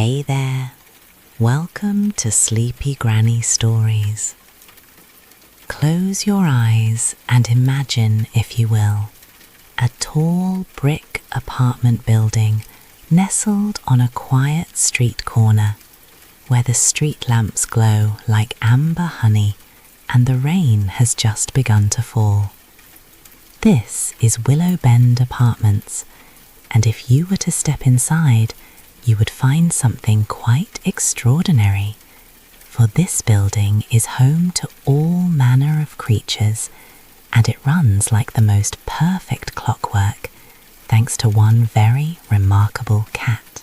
Hey there, welcome to Sleepy Granny Stories. Close your eyes and imagine, if you will, a tall brick apartment building nestled on a quiet street corner where the street lamps glow like amber honey and the rain has just begun to fall. This is Willowbend Apartments, and if you were to step inside, you would find something quite extraordinary, for this building is home to all manner of creatures, and it runs like the most perfect clockwork, thanks to one very remarkable cat.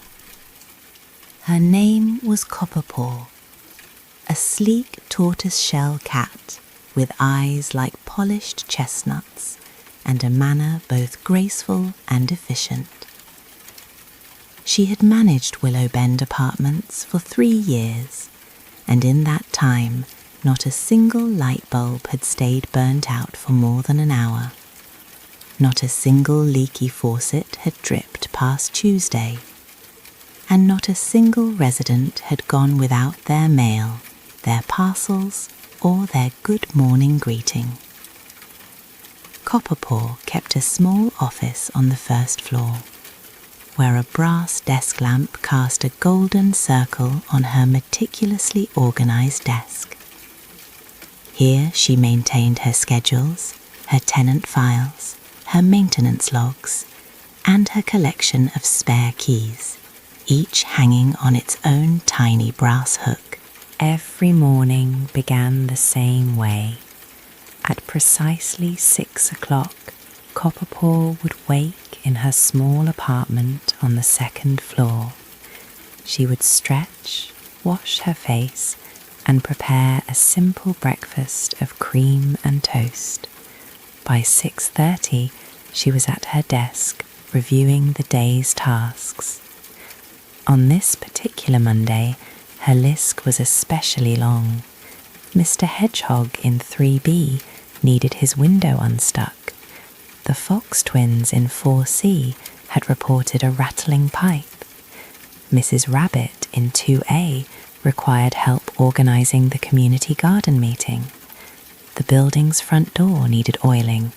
Her name was Copperpaw, a sleek tortoiseshell cat with eyes like polished chestnuts and a manner both graceful and efficient. She had managed Willowbend Apartments for 3 years, and in that time not a single light bulb had stayed burnt out for more than an hour. Not a single leaky faucet had dripped past Tuesday, and not a single resident had gone without their mail, their parcels, or their good morning greeting. Copperpaw kept a small office on the first floor, where a brass desk lamp cast a golden circle on her meticulously organized desk. Here she maintained her schedules, her tenant files, her maintenance logs, and her collection of spare keys, each hanging on its own tiny brass hook. Every morning began the same way. At precisely 6 o'clock, Copperpaw would wake in her small apartment on the second floor. She would stretch, wash her face, and prepare a simple breakfast of cream and toast. By 6:30, she was at her desk, reviewing the day's tasks. On this particular Monday, her list was especially long. Mr. Hedgehog in 3B needed his window unstuck. The Fox twins in 4C had reported a rattling pipe. Mrs. Rabbit in 2A required help organising the community garden meeting. The building's front door needed oiling,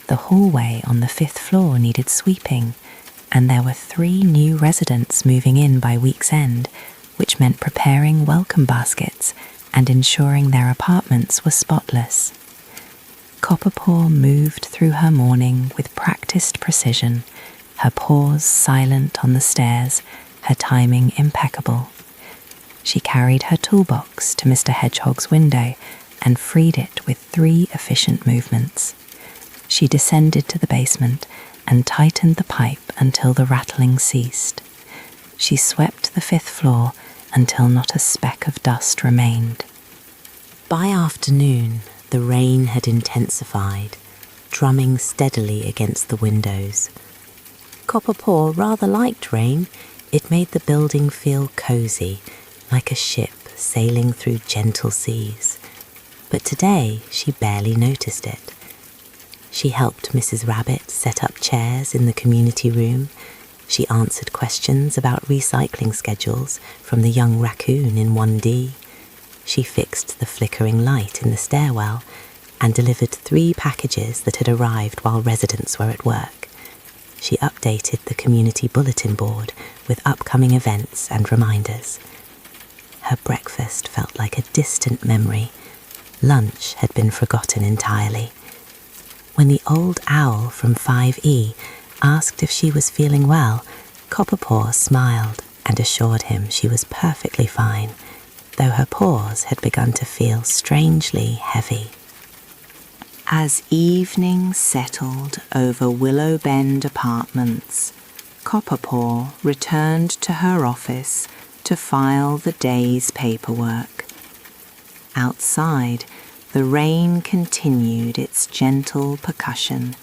the hallway on the 5th floor needed sweeping, and there were 3 new residents moving in by week's end, which meant preparing welcome baskets and ensuring their apartments were spotless. Copperpaw moved through her morning with practiced precision, her paws silent on the stairs, her timing impeccable. She carried her toolbox to Mr. Hedgehog's window and freed it with 3 efficient movements. She descended to the basement and tightened the pipe until the rattling ceased. She swept the 5th floor until not a speck of dust remained. By afternoon, the rain had intensified, drumming steadily against the windows. Copperpaw rather liked rain. It made the building feel cosy, like a ship sailing through gentle seas. But today she barely noticed it. She helped Mrs. Rabbit set up chairs in the community room. She answered questions about recycling schedules from the young raccoon in 1D. She fixed the flickering light in the stairwell and delivered 3 packages that had arrived while residents were at work. She updated the community bulletin board with upcoming events and reminders. Her breakfast felt like a distant memory. Lunch had been forgotten entirely. When the old owl from 5E asked if she was feeling well, Copperpaw smiled and assured him she was perfectly fine, though her paws had begun to feel strangely heavy. As evening settled over Willowbend Apartments, Copperpaw returned to her office to file the day's paperwork. Outside, the rain continued its gentle percussion,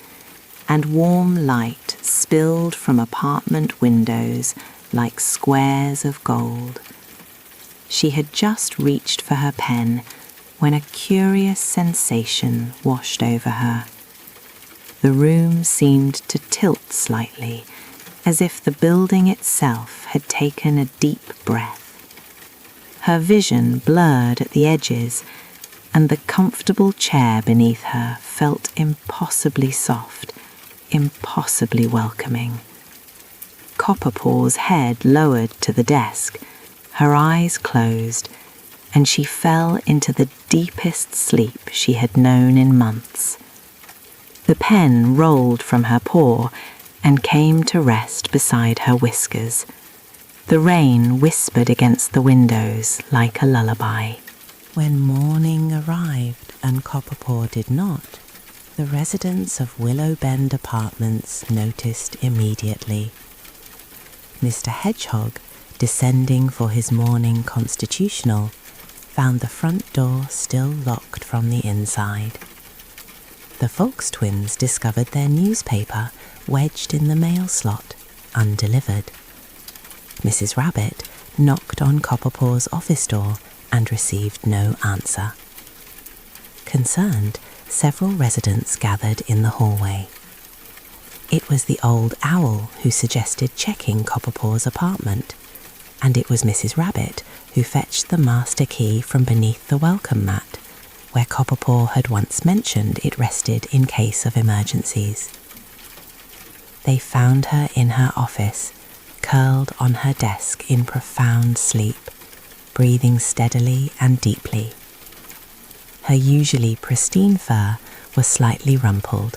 and warm light spilled from apartment windows like squares of gold. She had just reached for her pen when a curious sensation washed over her. The room seemed to tilt slightly, as if the building itself had taken a deep breath. Her vision blurred at the edges, and the comfortable chair beneath her felt impossibly soft, impossibly welcoming. Copperpaw's head lowered to the desk, her eyes closed, and she fell into the deepest sleep she had known in months. The pen rolled from her paw and came to rest beside her whiskers. The rain whispered against the windows like a lullaby. When morning arrived and Copperpaw did not, the residents of Willowbend Apartments noticed immediately. Mr. Hedgehog, descending for his morning constitutional, found the front door still locked from the inside. The Fox twins discovered their newspaper wedged in the mail slot, undelivered. Mrs. Rabbit knocked on Copperpaw's office door and received no answer. Concerned, several residents gathered in the hallway. It was the old owl who suggested checking Copperpaw's apartment, and it was Mrs. Rabbit who fetched the master key from beneath the welcome mat, where Copperpaw had once mentioned it rested in case of emergencies. They found her in her office, curled on her desk in profound sleep, breathing steadily and deeply. Her usually pristine fur was slightly rumpled,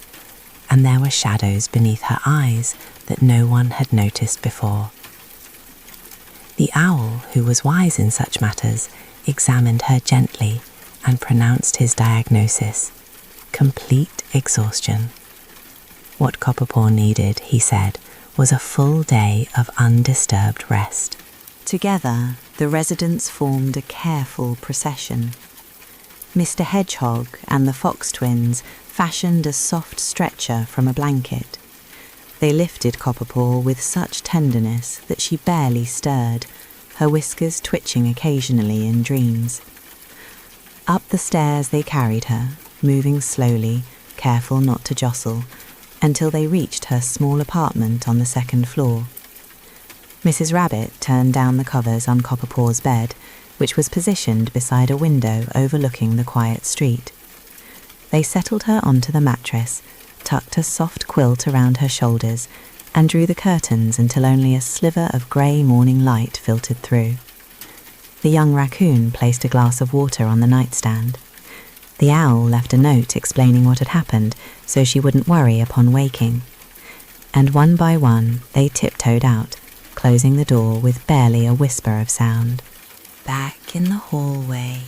and there were shadows beneath her eyes that no one had noticed before. The owl, who was wise in such matters, examined her gently and pronounced his diagnosis: complete exhaustion. What Copperpaw needed, he said, was a full day of undisturbed rest. Together, the residents formed a careful procession. Mr. Hedgehog and the Fox twins fashioned a soft stretcher from a blanket. They lifted Copperpaw with such tenderness that she barely stirred, her whiskers twitching occasionally in dreams. Up the stairs they carried her, moving slowly, careful not to jostle, until they reached her small apartment on the second floor. Mrs. Rabbit turned down the covers on Copperpaw's bed, which was positioned beside a window overlooking the quiet street. They settled her onto the mattress, tucked a soft quilt around her shoulders, and drew the curtains until only a sliver of grey morning light filtered through. The young raccoon placed a glass of water on the nightstand. The owl left a note explaining what had happened so she wouldn't worry upon waking. And one by one they tiptoed out, closing the door with barely a whisper of sound. Back in the hallway,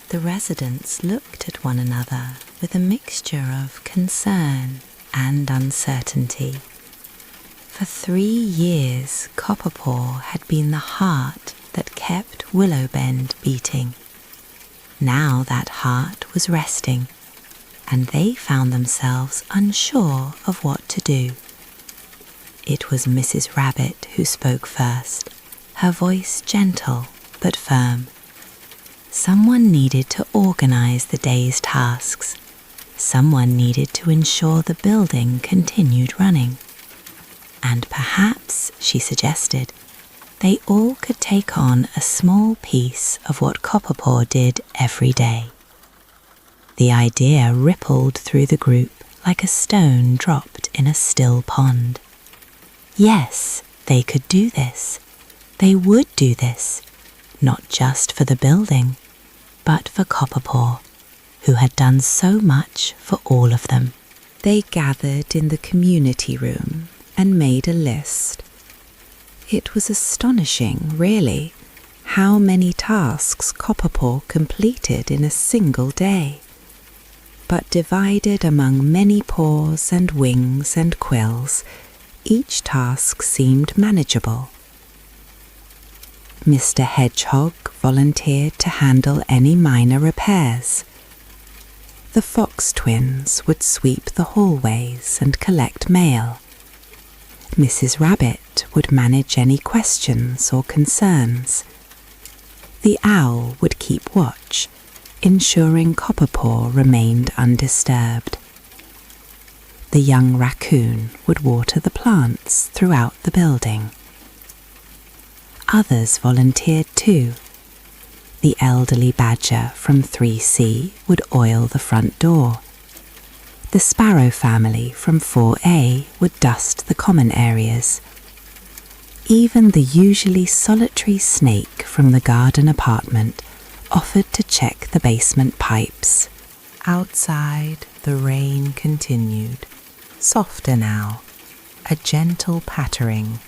the residents looked at one another with a mixture of concern and uncertainty. For 3 years, Copperpaw had been the heart that kept Willowbend beating. Now that heart was resting, and they found themselves unsure of what to do. It was Mrs. Rabbit who spoke first, her voice gentle but firm. Someone needed to organize the day's tasks. Someone needed to ensure the building continued running. And perhaps, she suggested, they all could take on a small piece of what Copperpaw did every day. The idea rippled through the group like a stone dropped in a still pond. Yes, they could do this. They would do this, not just for the building, but for Copperpaw, who had done so much for all of them. They gathered in the community room and made a list. It was astonishing, really, how many tasks Copperpaw completed in a single day. But divided among many paws and wings and quills, each task seemed manageable. Mr. Hedgehog volunteered to handle any minor repairs. The Fox twins would sweep the hallways and collect mail. Mrs. Rabbit would manage any questions or concerns. The owl would keep watch, ensuring Copperpaw remained undisturbed. the young raccoon would water the plants throughout the building. Others volunteered too. The elderly badger from 3C would oil the front door. The sparrow family from 4A would dust the common areas. Even the usually solitary snake from the garden apartment offered to check the basement pipes. Outside, the rain continued, softer now, a gentle pattering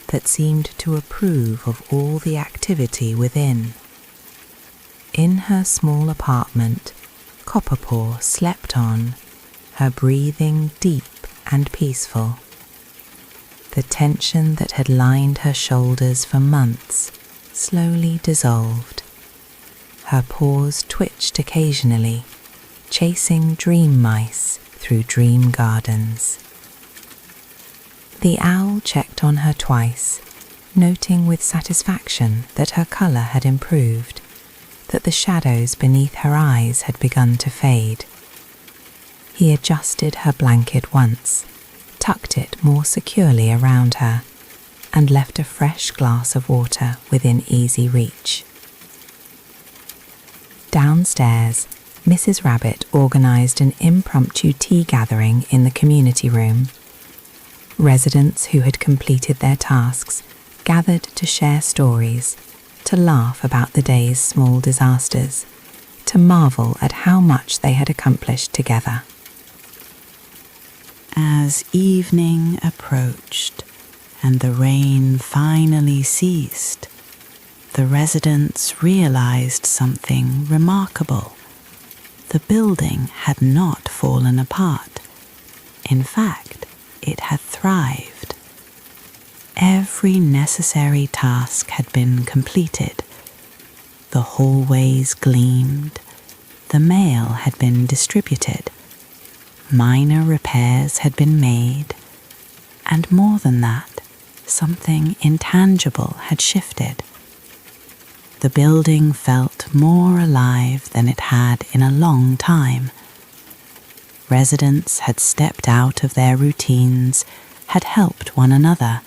that seemed to approve of all the activity within. In her small apartment, Copperpaw slept on, her breathing deep and peaceful. The tension that had lined her shoulders for months slowly dissolved. Her paws twitched occasionally, chasing dream mice through dream gardens. The owl checked on her twice, noting with satisfaction that her colour had improved, that the shadows beneath her eyes had begun to fade. He adjusted her blanket once, tucked it more securely around her, and left a fresh glass of water within easy reach. Downstairs, Mrs. Rabbit organised an impromptu tea gathering in the community room. Residents who had completed their tasks gathered to share stories, to laugh about the day's small disasters, to marvel at how much they had accomplished together. As evening approached and the rain finally ceased, the residents realized something remarkable. The building had not fallen apart. In fact, it had thrived. Every necessary task had been completed. The hallways gleamed. The mail had been distributed. Minor repairs had been made. And more than that, something intangible had shifted. The building felt more alive than it had in a long time. Residents had stepped out of their routines, had helped one another,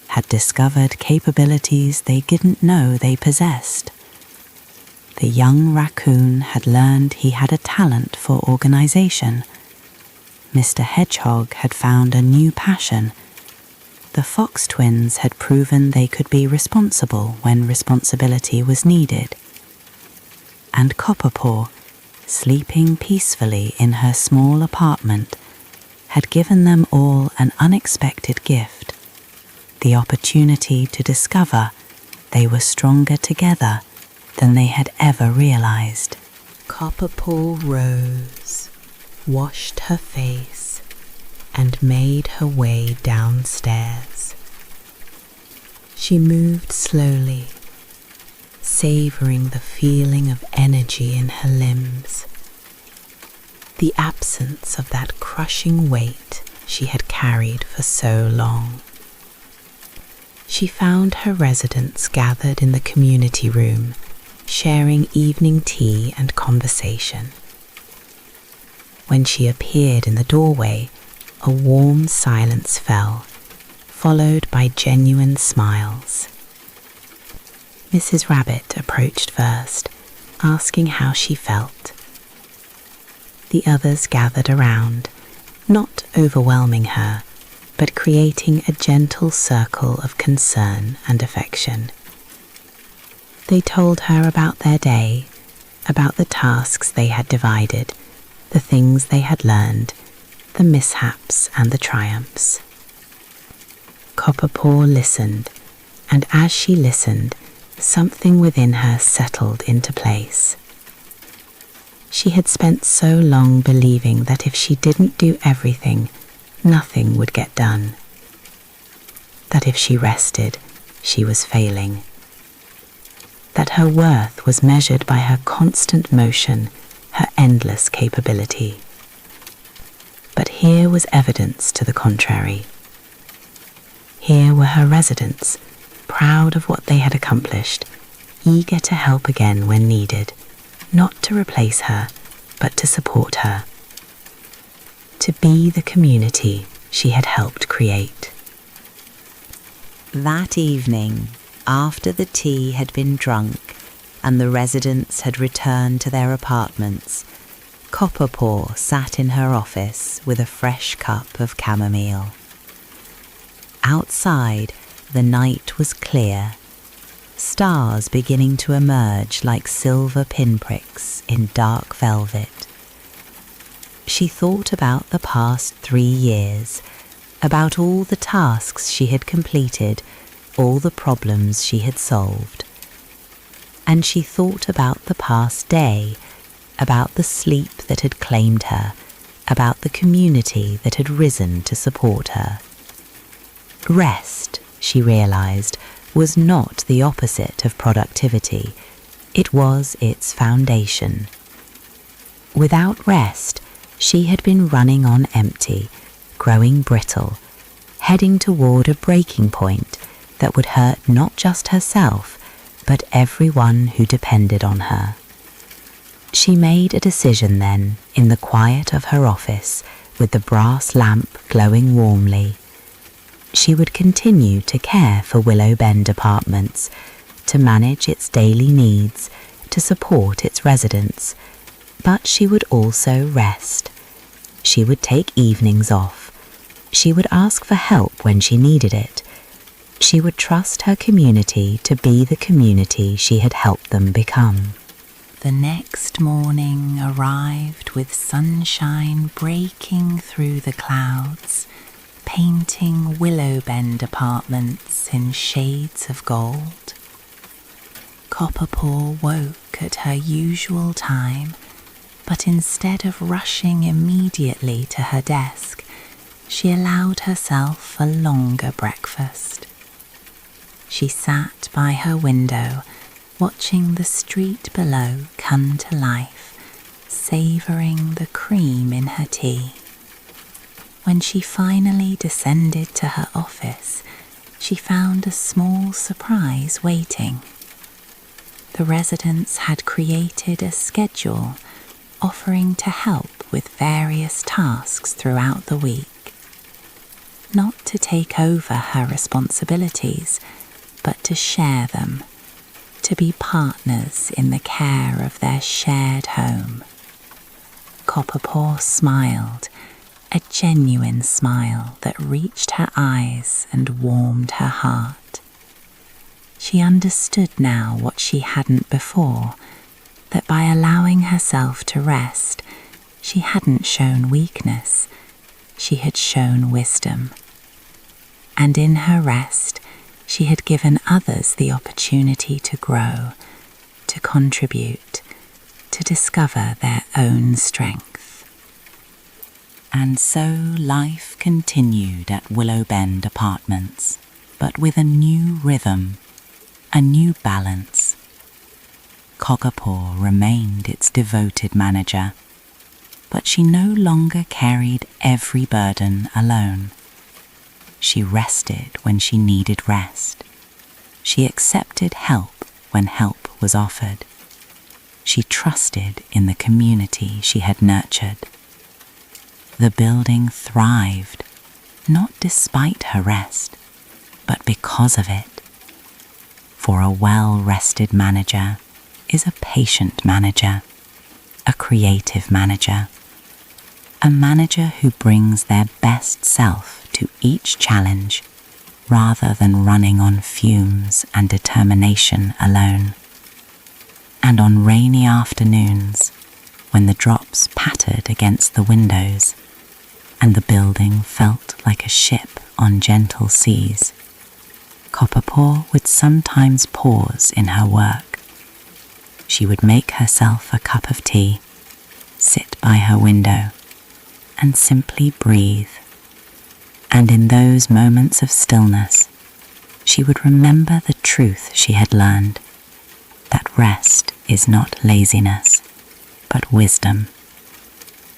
had discovered capabilities they didn't know they possessed. The young raccoon had learned he had a talent for organisation. Mr. Hedgehog had found a new passion. The Fox twins had proven they could be responsible when responsibility was needed. And Copperpaw, sleeping peacefully in her small apartment, had given them all an unexpected gift, the opportunity to discover they were stronger together than they had ever realized. Copperpaw rose, washed her face, and made her way downstairs. She moved slowly, savoring the feeling of energy in her limbs, the absence of that crushing weight she had carried for so long. She found her residents gathered in the community room, sharing evening tea and conversation. When she appeared in the doorway, a warm silence fell, followed by genuine smiles. Mrs. Rabbit approached first, asking how she felt. The others gathered around, not overwhelming her, but creating a gentle circle of concern and affection. They told her about their day, about the tasks they had divided, the things they had learned, the mishaps and the triumphs. Copperpaw listened, and as she listened, something within her settled into place. She had spent so long believing that if she didn't do everything, nothing would get done. That if she rested, she was failing. That her worth was measured by her constant motion, her endless capability. But here was evidence to the contrary. Here were her residents, proud of what they had accomplished, eager to help again when needed, not to replace her, but to support her. to be the community she had helped create. That evening, after the tea had been drunk and the residents had returned to their apartments, Copperpaw sat in her office with a fresh cup of chamomile. Outside, the night was clear, stars beginning to emerge like silver pinpricks in dark velvet. She thought about the past 3 years, about all the tasks she had completed, all the problems she had solved. And she thought about the past day, about the sleep that had claimed her, about the community that had risen to support her. Rest, she realized, was not the opposite of productivity. It was its foundation. Without rest, she had been running on empty, growing brittle, heading toward a breaking point that would hurt not just herself, but everyone who depended on her. She made a decision then, in the quiet of her office, with the brass lamp glowing warmly. She would continue to care for Willowbend Apartments, to manage its daily needs, to support its residents, but she would also rest. She would take evenings off. She would ask for help when she needed it. She would trust her community to be the community she had helped them become. The next morning arrived with sunshine breaking through the clouds, painting Willowbend Apartments in shades of gold. Copperpaw woke at her usual time, but instead of rushing immediately to her desk, she allowed herself a longer breakfast. She sat by her window, watching the street below come to life, savouring the cream in her tea. When she finally descended to her office, she found a small surprise waiting. The residents had created a schedule offering to help with various tasks throughout the week. Not to take over her responsibilities, but to share them, to be partners in the care of their shared home. Copperpaw smiled, a genuine smile that reached her eyes and warmed her heart. She understood now what she hadn't before, that by allowing herself to rest, she hadn't shown weakness, she had shown wisdom. And in her rest, she had given others the opportunity to grow, to contribute, to discover their own strength. And so life continued at Willowbend Apartments, but with a new rhythm, a new balance. Copperpaw remained its devoted manager, but she no longer carried every burden alone. She rested when she needed rest. She accepted help when help was offered. She trusted in the community she had nurtured. The building thrived, not despite her rest, but because of it. For a well-rested manager is a patient manager, a creative manager, a manager who brings their best self to each challenge rather than running on fumes and determination alone. And on rainy afternoons, when the drops pattered against the windows and the building felt like a ship on gentle seas, Copperpaw would sometimes pause in her work. She would make herself a cup of tea, sit by her window, and simply breathe. And in those moments of stillness, she would remember the truth she had learned, that rest is not laziness, but wisdom,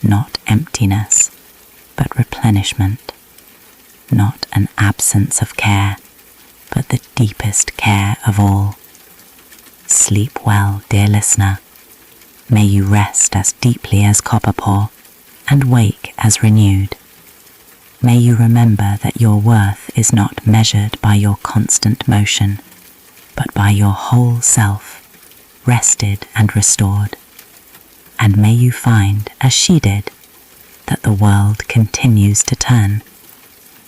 not emptiness, but replenishment, not an absence of care, but the deepest care of all. Sleep well, dear listener. May you rest as deeply as Copperpaw, and wake as renewed. May you remember that your worth is not measured by your constant motion, but by your whole self, rested and restored. And may you find, as she did, that the world continues to turn,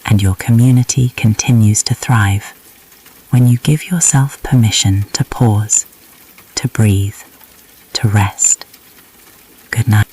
and your community continues to thrive when you give yourself permission to pause, to breathe, to rest. Good night.